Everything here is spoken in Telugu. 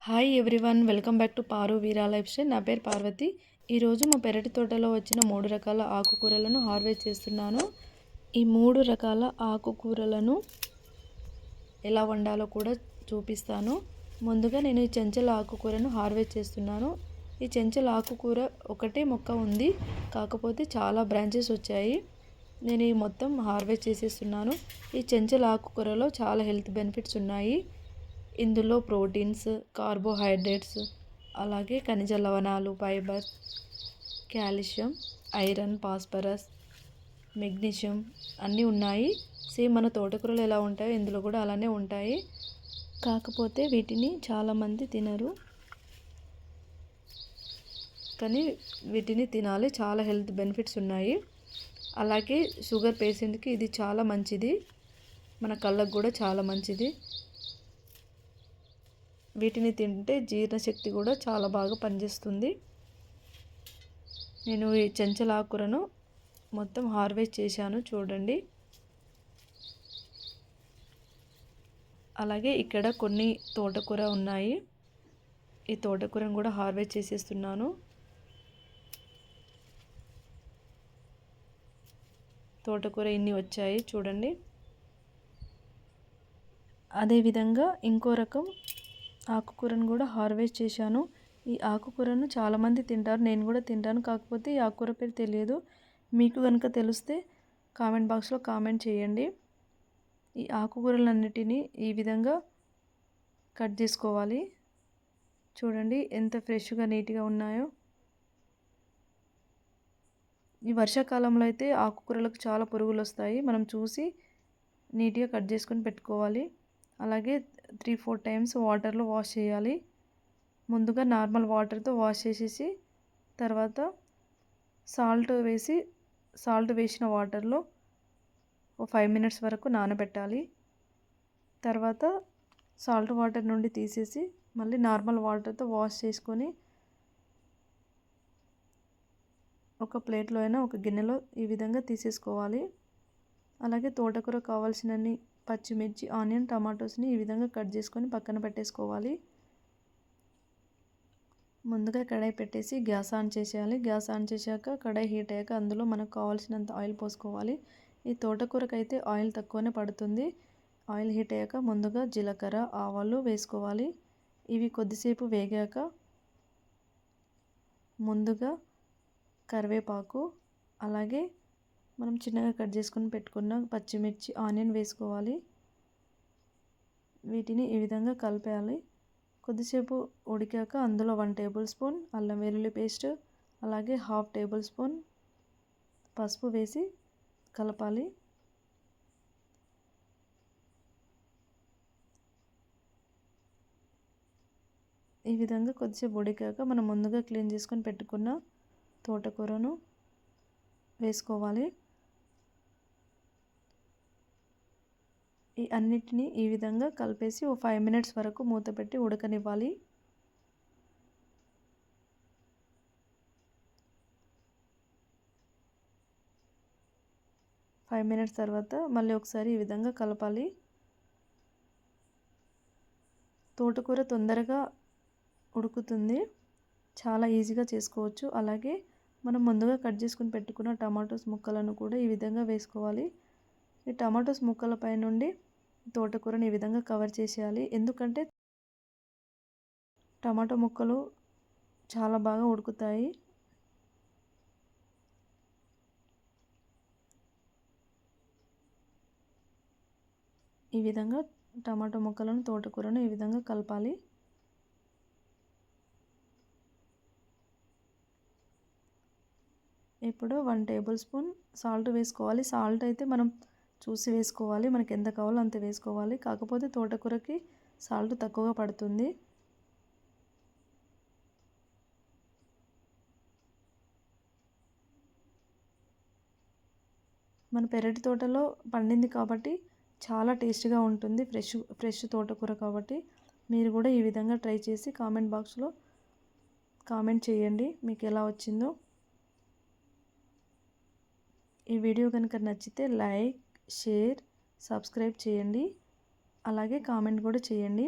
Hi everyone, welcome back to Paru Veera life style. నా పేరు పార్వతి. ఈరోజు మా పెరటి తోటలో వచ్చిన 3 రకాల ఆకుకూరలను హార్వెస్ట్ చేస్తున్నాను. ఈ 3 రకాల ఆకుకూరలను ఎలా వండాలో కూడా చూపిస్తాను. ముందుగా నేను ఈ చెంచల ఆకుకూరను హార్వెస్ట్ చేస్తున్నాను. ఈ చెంచల ఆకుకూర ఒకటే మొక్క ఉంది, కాకపోతే చాలా బ్రాంచెస్ వచ్చాయి. నేను ఈ మొత్తం హార్వెస్ట్ చేసేస్తున్నాను. ఈ చెంచల ఆకుకూరలో చాలా హెల్త్ బెనిఫిట్స్ ఉన్నాయి. ఇందులో ప్రోటీన్స్, కార్బోహైడ్రేట్స్, అలాగే ఖనిజ లవణాలు, fibre, calcium, iron, phosphorus, magnesium అన్నీ ఉన్నాయి. సేమ్ మన తోటకూరలు ఎలా ఉంటాయో ఇందులో కూడా అలానే ఉంటాయి. కాకపోతే వీటిని చాలామంది తినరు, కానీ వీటిని తినాలి. చాలా హెల్త్ బెనిఫిట్స్ ఉన్నాయి. అలాగే షుగర్ పేషెంట్కి ఇది చాలా మంచిది, మన కళ్ళకు కూడా చాలా మంచిది. వీటిని తింటే జీర్ణశక్తి కూడా చాలా బాగా పనిచేస్తుంది. నేను ఈ చెంచల ఆకుకూరను మొత్తం హార్వెస్ట్ చేశాను చూడండి. అలాగే ఇక్కడ కొన్ని తోటకూర ఉన్నాయి. ఈ తోటకూరను కూడా హార్వెస్ట్ చేసేస్తున్నాను. తోటకూర ఇన్ని వచ్చాయి చూడండి. అదేవిధంగా ఇంకో రకం ఆకుకూరను కూడా హార్వెస్ట్ చేశాను. ఈ ఆకుకూరను చాలామంది తింటారు, నేను కూడా తింటాను. కాకపోతే ఈ ఆకుకూర పేరు తెలియదు. మీకు కనుక తెలిస్తే కామెంట్ బాక్స్లో కామెంట్ చేయండి. ఈ ఆకుకూరలన్నిటినీ ఈ విధంగా కట్ చేసుకోవాలి. చూడండి ఎంత ఫ్రెష్గా నీట్గా ఉన్నాయో. ఈ వర్షాకాలంలో అయితే ఆకుకూరలకు చాలా పురుగులు వస్తాయి. మనం చూసి నీట్గా కట్ చేసుకొని పెట్టుకోవాలి. అలాగే 3-4 టైమ్స్ వాటర్లో వాష్ చేయాలి. ముందుగా నార్మల్ వాటర్తో వాష్ చేసేసి తర్వాత సాల్ట్ వేసిన వాటర్లో 5 మినిట్స్ వరకు నానబెట్టాలి. తర్వాత సాల్ట్ వాటర్ నుండి తీసేసి మళ్ళీ నార్మల్ వాటర్తో వాష్ చేసుకొని ఒక ప్లేట్లో అయినా ఒక గిన్నెలో ఈ విధంగా తీసేసుకోవాలి. అలాగే తోటకూర కావాల్సినన్ని పచ్చిమిర్చి, ఆనియన్, టమాటోస్ని ఈ విధంగా కట్ చేసుకొని పక్కన పెట్టేసుకోవాలి. ముందుగా కడాయి పెట్టేసి గ్యాస్ ఆన్ చేసేయాలి. గ్యాస్ ఆన్ చేశాక కడాయి హీట్ అయ్యాక అందులో మనకు కావాల్సినంత ఆయిల్ పోసుకోవాలి. ఈ తోటకూరకైతే ఆయిల్ తక్కువనే పడుతుంది. ఆయిల్ హీట్ అయ్యాక ముందుగా జీలకర్ర, ఆవాలు వేసుకోవాలి. ఇవి కొద్దిసేపు వేగాక ముందుగా కరివేపాకు, అలాగే మనం చిన్నగా కట్ చేసుకొని పెట్టుకున్న పచ్చిమిర్చి, ఆనియన్ వేసుకోవాలి. వీటిని ఈ విధంగా కలిపేయాలి. కొద్దిసేపు ఉడికాక అందులో 1 టేబుల్ స్పూన్ అల్లం వెల్లుల్లి పేస్ట్, అలాగే 1/2 టేబుల్ స్పూన్ పసుపు వేసి కలపాలి. ఈ విధంగా కొద్దిసేపు ఉడికాక మనం ముందుగా క్లీన్ చేసుకొని పెట్టుకున్న తోటకూరను వేసుకోవాలి. ఈ అన్నిటినీ ఈ విధంగా కలిపేసి 5 మినిట్స్ వరకు మూత పెట్టి ఉడకనివ్వాలి. ఫైవ్ మినిట్స్ తర్వాత మళ్ళీ ఒకసారి ఈ విధంగా కలపాలి. తోటకూర తొందరగా ఉడుకుతుంది, చాలా ఈజీగా చేసుకోవచ్చు. అలాగే మనం ముందుగా కట్ చేసుకుని పెట్టుకున్న టమాటోస్ ముక్కలను కూడా ఈ విధంగా వేసుకోవాలి. ఈ టమాటోస్ ముక్కలపై నుండి తోటకూరని ఈ విధంగా కవర్ చేసేయాలి. ఎందుకంటే టమాటో ముక్కలు చాలా బాగా ఉడుకుతాయి. ఈ విధంగా టమాటో ముక్కలను, తోటకూరను ఈ విధంగా కలపాలి. ఇప్పుడు 1 టేబుల్ స్పూన్ సాల్ట్ వేసుకోవాలి. సాల్ట్ అయితే మనం చూసి వేసుకోవాలి, మనకి ఎంత కావాలో అంత వేసుకోవాలి. కాకపోతే తోటకూరకి సాల్ట్ తక్కువగా పడుతుంది. మన పెరటి తోటలో పండింది కాబట్టి చాలా టేస్ట్గా ఉంటుంది. ఫ్రెష్ తోటకూర కాబట్టి మీరు కూడా ఈ విధంగా ట్రై చేసి కామెంట్ బాక్స్లో కామెంట్ చేయండి మీకు ఎలా వచ్చిందో. ఈ వీడియో కనుక నచ్చితే లైక్, షేర్, సబ్స్క్రైబ్ చేయండి. అలాగే కామెంట్ కూడా చేయండి.